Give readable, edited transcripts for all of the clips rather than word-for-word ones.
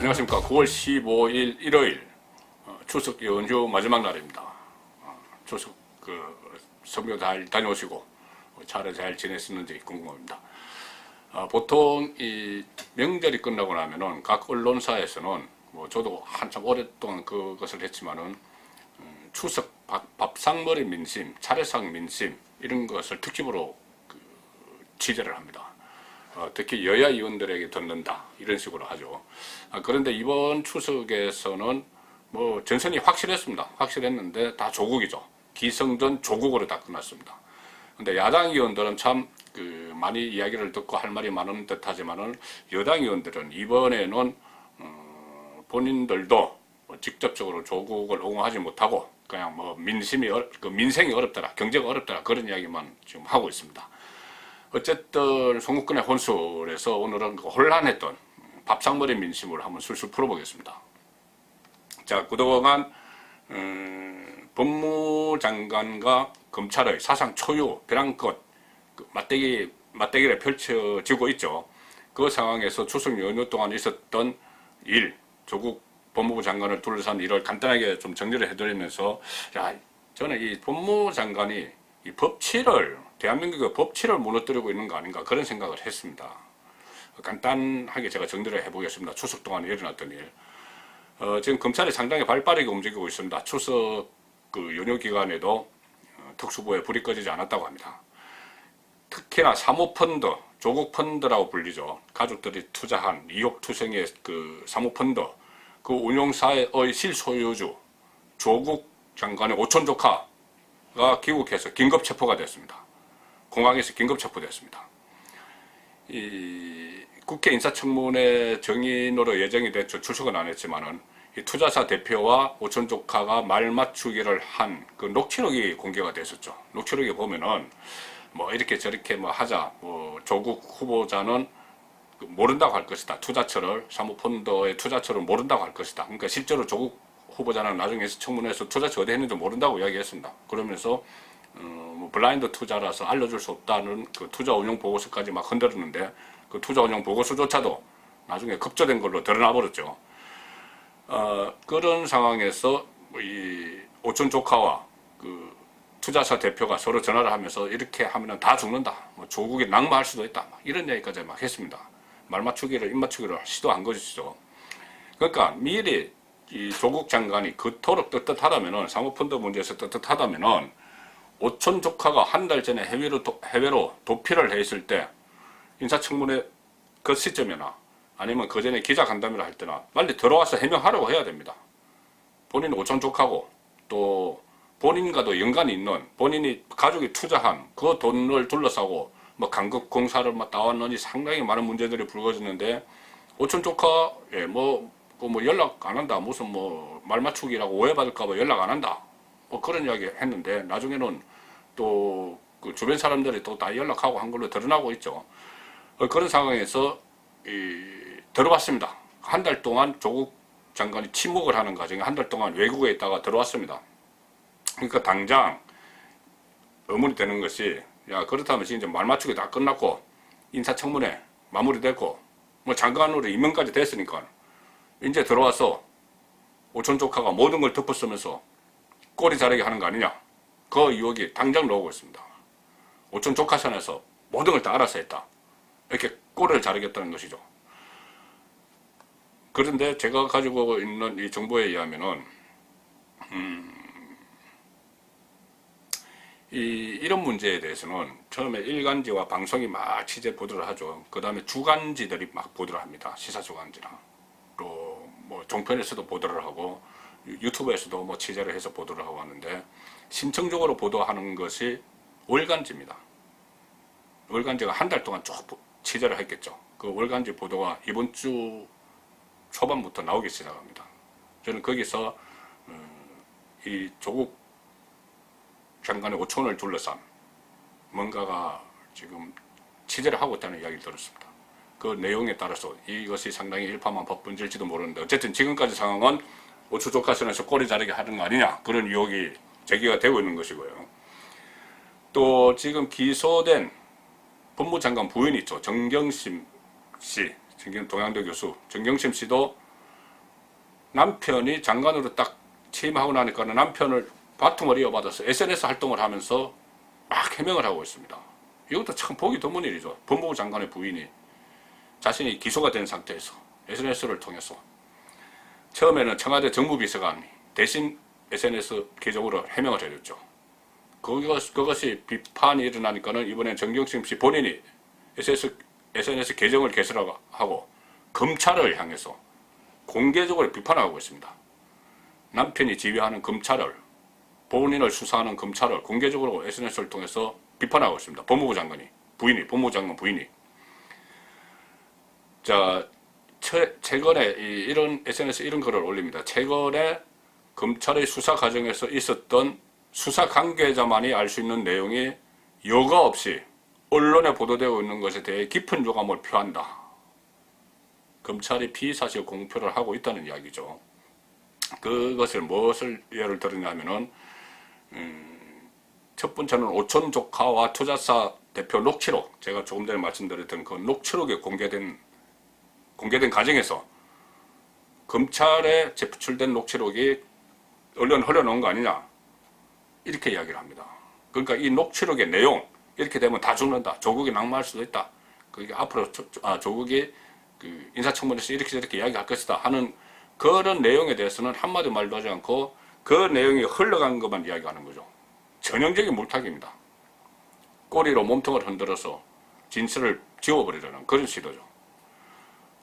안녕하십니까. 9월 15일 일요일 추석 연휴 마지막 날입니다. 추석 성묘 잘 다녀오시고 차례 잘 지냈었는지 궁금합니다. 보통 이 명절이 끝나고 나면은 각 언론사에서는 뭐 저도 한참 오랫동안 그것을 했지만은 추석 밥상머리 민심, 차례상 민심 이런 것을 특집으로 취재를 합니다. 특히 여야 의원들에게 듣는다 이런 식으로 하죠. 그런데 이번 추석에서는 뭐 전선이 확실했습니다. 확실했는데 다 조국이죠. 기승전 조국으로 다 끝났습니다. 근데 야당 의원들은 참 많이 이야기를 듣고 할 말이 많은 듯하지만은 여당 의원들은 이번에는 본인들도 직접적으로 조국을 옹호하지 못하고 그냥 뭐 민생이 어렵더라, 경제가 어렵더라 그런 이야기만 지금 하고 있습니다. 어쨌든 송국근의 혼술에서 오늘은 혼란했던 밥상머리 민심을 한번 술술 풀어보겠습니다. 자, 그동안 법무장관과 검찰의 사상 초유, 벼랑끝 맞대결이 펼쳐지고 있죠. 그 상황에서 추석 연휴 동안 있었던 일, 조국 법무부 장관을 둘러싼 일을 간단하게 좀 정리를 해드리면서, 야, 저는 이 법무장관이 이 대한민국의 법치를 무너뜨리고 있는 거 아닌가 그런 생각을 했습니다. 간단하게 제가 정리를 해보겠습니다. 추석 동안 일어났던 일. 지금 검찰이 상당히 발빠르게 움직이고 있습니다. 추석 연휴 기간에도 특수부에 불이 꺼지지 않았다고 합니다. 특히나 사모펀드, 조국펀드라고 불리죠. 가족들이 투자한 이億투성의 사모펀드, 그 운용사의 실소유주 조국 장관의 오촌 조카가 귀국해서 긴급 체포가 됐습니다. 공항에서 긴급 체포됐습니다. 이 국회 인사청문회 정인으로 예정이 됐죠. 출석은 안 했지만은 이 투자사 대표와 오촌 조카가 말 맞추기를 한 그 녹취록이 공개가 됐었죠. 녹취록에 보면은 뭐 이렇게 저렇게 뭐 하자, 뭐 조국 후보자는 모른다고 할 것이다. 사모펀드의 투자처를 모른다고 할 것이다. 그러니까 실제로 조국 후보자는 나중에 청문회에서 투자처 어디 했는지 모른다고 이야기했습니다. 그러면서 뭐 블라인드 투자라서 알려줄 수 없다는 그 투자 운용 보고서까지 막 흔들었는데 그 투자 운용 보고서조차도 나중에 급조된 걸로 드러나 버렸죠. 그런 상황에서 이 오촌 조카와 그 투자사 대표가 서로 전화를 하면서 이렇게 하면 다 죽는다. 뭐 조국이 낙마할 수도 있다. 이런 얘기까지 막 했습니다. 말 맞추기를, 입 맞추기를 시도한 것이죠. 그러니까 미리 이 조국 장관이 그토록 떳떳하다면은, 사모펀드 문제에서 떳떳하다면은, 오촌 조카가 한 달 전에 해외로 도피를 해 있을 때, 인사청문회 그 시점이나, 아니면 그 전에 기자간담회를 할 때나, 빨리 들어와서 해명하라고 해야 됩니다. 본인 오촌 조카고, 또, 본인과도 연관이 있는, 본인이 가족이 투자한 그 돈을 둘러싸고, 뭐 강급공사를 막 따왔느니 상당히 많은 문제들이 불거졌는데, 오촌 조카에 뭐 연락 안 한다. 무슨 뭐 말 맞추기라고 오해받을까봐 연락 안 한다. 뭐 그런 이야기 했는데, 나중에는 또 그 주변 사람들이 또 다 연락하고 한 걸로 드러나고 있죠. 그런 상황에서 들어왔습니다. 한 달 동안 조국 장관이 침묵을 하는 과정에 한 달 동안 외국에 있다가 들어왔습니다. 그러니까 당장 의문이 되는 것이, 야, 그렇다면 이제 말 맞추기 다 끝났고 인사청문회 마무리됐고 뭐 장관으로 임명까지 됐으니까 이제 들어와서 오촌 조카가 모든 걸 덮어쓰면서 꼬리 자르게 하는 거 아니냐, 그 의혹이 당장 나오고 있습니다. 오촌 조카 선에서 모든 걸 다 알아서 했다, 이렇게 꼬리를 자르겠다는 것이죠. 그런데 제가 가지고 있는 이 정보에 의하면은 이런 문제에 대해서는 처음에 일간지와 방송이 막 취재 보도를 하죠. 그 다음에 주간지들이 막 보도를 합니다. 시사주간지나. 또 뭐 종편에서도 보도를 하고 유튜브에서도 뭐 취재를 해서 보도를 하고 하는데, 심층적으로 보도하는 것이 월간지입니다. 월간지가 한 달 동안 쭉 취재를 했겠죠. 그 월간지 보도가 이번 주 초반부터 나오기 시작합니다. 저는 거기서 이 조국 장관의 오촌을 둘러싼 뭔가가 지금 취재를 하고 있다는 이야기를 들었습니다. 그 내용에 따라서 이것이 상당히 일파만파분질지도 모르는데, 어쨌든 지금까지 상황은 오촌 조카선에서 꼬리 자르게 하는 거 아니냐, 그런 의혹이 제기가 되고 있는 것이고요. 또 지금 기소된 법무장관 부인이 있죠. 정경심 씨, 동양대 교수 정경심 씨도 남편이 장관으로 딱 취임하고 나니까는 남편을 바통을 이어받아서 SNS 활동을 하면서 막 해명을 하고 있습니다. 이것도 참 보기 드문 일이죠. 법무부 장관의 부인이 자신이 기소가 된 상태에서 SNS를 통해서 처음에는 청와대 정무비서관이 대신 SNS 계정으로 해명을 해줬죠. 그것이 비판이 일어나니까는 이번엔 정경심 씨 본인이 SNS 계정을 개설하고 검찰을 향해서 공개적으로 비판하고 있습니다. 남편이 지휘하는 검찰을, 본인을 수사하는 검찰을 공개적으로 SNS를 통해서 비판하고 있습니다. 법무부 장관 부인이. 자, 최근에 이런 SNS 이런 글을 올립니다. 최근에 검찰의 수사 과정에서 있었던 수사 관계자만이 알 수 있는 내용이 여과 없이 언론에 보도되고 있는 것에 대해 깊은 유감을 표한다. 검찰이 피의사실 공표를 하고 있다는 이야기죠. 그것을 무엇을 예를 들었냐면은 첫 번째는 오촌 조카와 투자사 대표 녹취록, 제가 조금 전에 말씀드렸던 그 녹취록이 공개된 과정에서 검찰에 제출된 녹취록이 언론 흘러놓은 거 아니냐, 이렇게 이야기를 합니다. 그러니까 이 녹취록의 내용, 이렇게 되면 다 죽는다, 조국이 낙마할 수도 있다, 그게 앞으로 조국이 그 인사청문회에서 이렇게 저렇게 이야기할 것이다 하는 그런 내용에 대해서는 한마디 말도 하지 않고 그 내용이 흘러간 것만 이야기하는 거죠. 전형적인 물타기입니다. 꼬리로 몸통을 흔들어서 진실을 지워버리려는 그런 시도죠.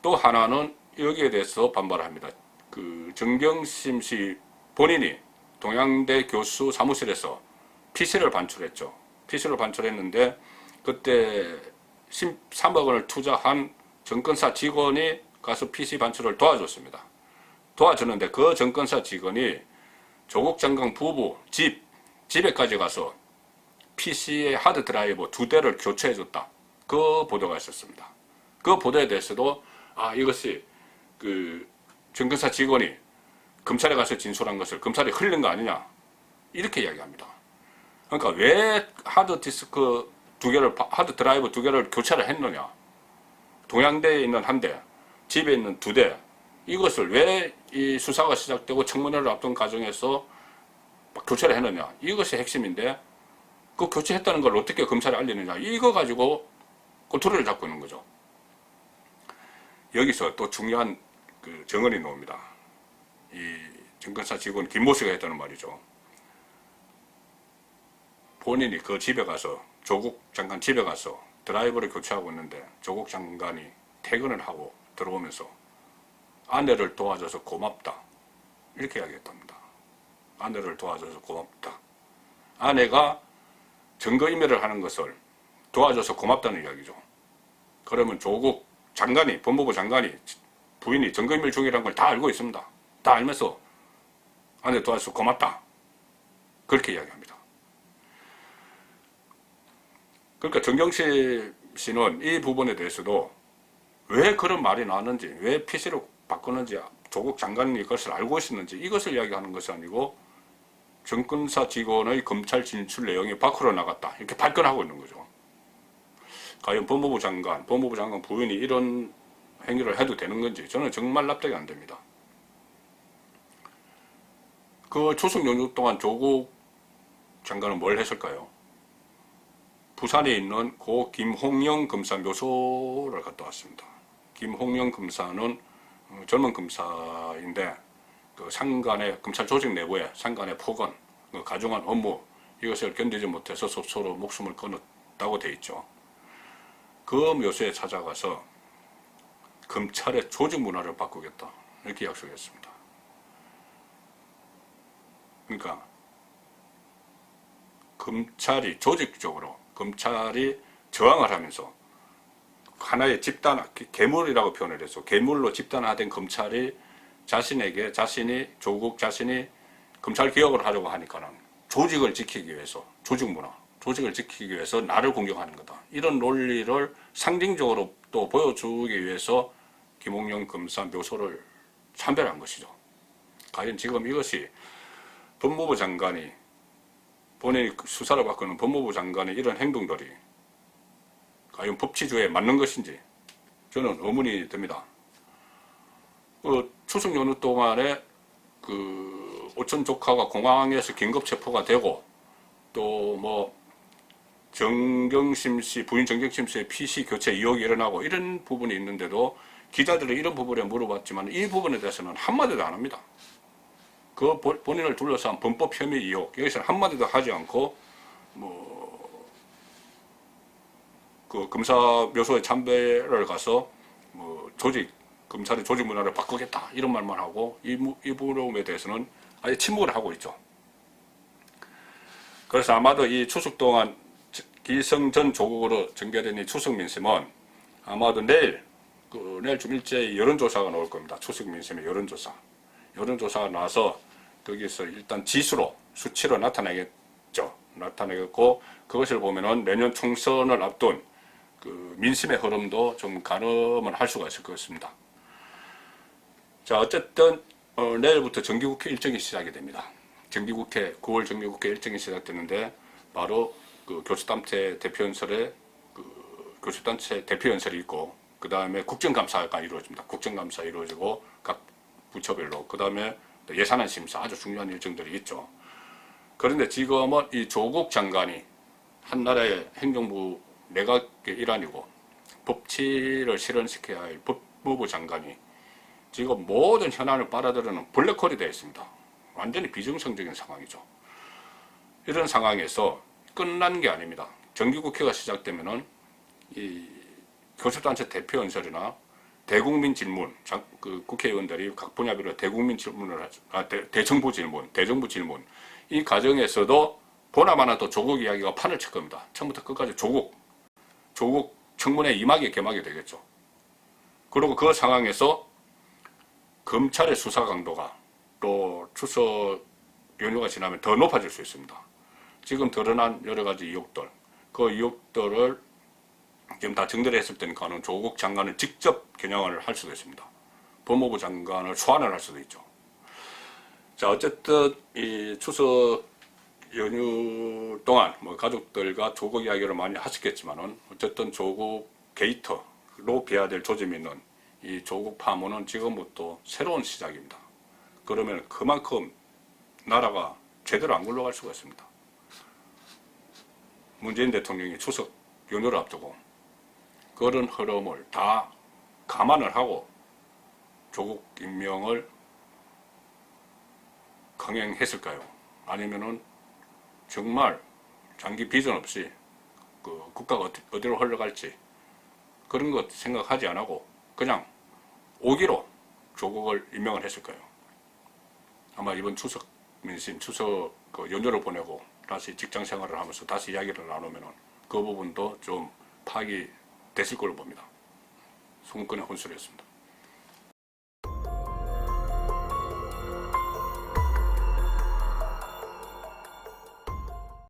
또 하나는 여기에 대해서 반발합니다. 그 정경심 씨 본인이 동양대 교수 사무실에서 PC를 반출했죠. PC를 반출했는데 그때 13억 원을 투자한 정권사 직원이 가서 PC 반출을 도와줬습니다. 도와줬는데 그 정권사 직원이 조국 장관 부부 집에까지 가서 PC의 하드 드라이브 2대를 교체해줬다. 그 보도가 있었습니다. 그 보도에 대해서도 이것이 그 정권사 직원이 검찰에 가서 진술한 것을 검찰이 흘린 거 아니냐, 이렇게 이야기합니다. 그러니까 왜 하드 드라이브 2개를 교체를 했느냐, 동양대에 있는 1대, 집에 있는 2대, 이것을 왜 이 수사가 시작되고 청문회를 앞둔 과정에서 교체를 했느냐, 이것이 핵심인데 그 교체했다는 걸 어떻게 검찰에 알리느냐, 이거 가지고 꼬투리를 잡고 있는 거죠. 여기서 또 중요한 그 정언이 나옵니다. 이 정권사 직원 김모 씨가 했다는 말이죠. 본인이 그 집에 가서, 조국 장관 집에 가서 드라이버를 교체하고 있는데 조국 장관이 퇴근을 하고 들어오면서 아내를 도와줘서 고맙다, 이렇게 이야기했답니다. 아내를 도와줘서 고맙다. 아내가 증거인멸을 하는 것을 도와줘서 고맙다는 이야기죠. 그러면 조국 장관이, 법무부 장관이, 부인이 증거인멸 중이라는 걸 다 알고 있습니다. 다 알면서 아내 도와줘서 고맙다, 그렇게 이야기합니다. 그러니까 정경심 씨는 이 부분에 대해서도 왜 그런 말이 나왔는지, 왜 PC를 바꾸는지, 조국 장관이 그것을 알고 있었는지, 이것을 이야기하는 것이 아니고 정권사 직원의 검찰 진출 내용이 밖으로 나갔다, 이렇게 발끈하고 있는 거죠. 과연 법무부 장관 부인이 이런 행위를 해도 되는 건지 저는 정말 납득이 안 됩니다. 그 추석 연휴 동안 조국 장관은 뭘 했을까요? 부산에 있는 고 김홍영 검사 묘소를 갔다 왔습니다. 김홍영 검사는 젊은 검사인데 그 상관의, 검찰 조직 내부에 상관의 폭언, 가중한 업무, 이것을 견디지 못해서 스스로 목숨을 끊었다고 돼 있죠. 그 묘소에 찾아가서 검찰의 조직 문화를 바꾸겠다, 이렇게 약속했습니다. 그러니까 검찰이 조직적으로, 검찰이 저항을 하면서 하나의 집단, 괴물이라고 표현을 해서 괴물로 집단화된 검찰이 조국 자신이 검찰 개혁을 하려고 하니까는 조직을 지키기 위해서, 조직 문화, 조직을 지키기 위해서 나를 공격하는 거다, 이런 논리를 상징적으로 또 보여주기 위해서 김홍영 검사 묘소를 참배한 것이죠. 과연 지금 이것이 법무부 장관이, 본인이 수사를 받고 있는 법무부 장관의 이런 행동들이 과연 법치주의에 맞는 것인지 저는 의문이 듭니다. 추석 연휴 동안에 그 오촌 조카가 공항에서 긴급 체포가 되고 또 뭐 정경심 씨, 부인 정경심 씨의 PC 교체 의혹이 일어나고 이런 부분이 있는데도 기자들이 이런 부분에 물어봤지만 이 부분에 대해서는 한마디도 안 합니다. 그 본인을 둘러싼 범법 혐의 의혹 여기서는 한마디도 하지 않고 뭐 그 검사 묘소에 참배를 가서 뭐 검찰의 조직 문화를 바꾸겠다 이런 말만 하고 이 부분에 대해서는 아예 침묵을 하고 있죠. 그래서 아마도 이 추석 동안 기성전 조국으로 전개된 이 추석 민심은 아마도 내일 좀 일제히 여론조사가 나올 겁니다. 추석 민심의 여론조사가 나와서 거기서 일단 지수로 수치로 나타나겠죠. 나타나겠고 그것을 보면은 내년 총선을 앞둔 그 민심의 흐름도 좀 가늠을 할 수가 있을 것 같습니다. 자, 어쨌든 내일부터 정기국회 일정이 시작이 됩니다. 9월 정기국회 일정이 시작되는데 바로 그 교수단체 대표연설에 교수단체 대표연설이 있고 그 다음에 국정감사가 이루어집니다. 국정감사 이루어지고 각 부처별로 그 다음에 예산안 심사 아주 중요한 일정들이 있죠. 그런데 지금은 이 조국 장관이 한 나라의 행정부 내각의 일환이고 법치를 실현시켜야 할 법무부 장관이 지금 모든 현안을 빨아들이는 블랙홀이 되어 있습니다. 완전히 비정상적인 상황이죠. 이런 상황에서 끝난 게 아닙니다. 정기국회가 시작되면은 이 교섭단체 대표연설이나 대국민 질문, 그 국회의원들이 각 분야별로 대국민 질문을 대정부 질문 이 과정에서도 보나마나 또 조국 이야기가 판을 칠 겁니다. 처음부터 끝까지 조국 청문회 임하게 개막이 되겠죠. 그리고 그 상황에서 검찰의 수사 강도가 또 추석 연휴가 지나면 더 높아질 수 있습니다. 지금 드러난 여러 가지 의혹들, 그 의혹들을 지금 다 정리를 했을 때는 조국 장관을 직접 겨냥을 할 수도 있습니다. 법무부 장관을 소환을 할 수도 있죠. 자, 어쨌든 이 추석 연휴 동안 뭐 가족들과 조국 이야기를 많이 하셨겠지만은 어쨌든 조국 게이트로 비화될 조짐이 있는 이 조국 파문은 지금부터 새로운 시작입니다. 그러면 그만큼 나라가 제대로 안 굴러갈 수가 있습니다. 문재인 대통령이 추석 연휴를 앞두고 그런 흐름을 다 감안을 하고 조국 임명을 강행했을까요? 아니면은 정말 장기 비전 없이 그 국가가 어디로 흘러갈지 그런 것 생각하지 안 하고 그냥 오기로 조국을 임명을 했을까요? 아마 이번 추석 민심, 추석 그 연휴를 보내고 다시 직장 생활을 하면서 다시 이야기를 나누면은 그 부분도 좀 파악이 됐을 걸로 봅니다. 송근의 혼술이었습니다.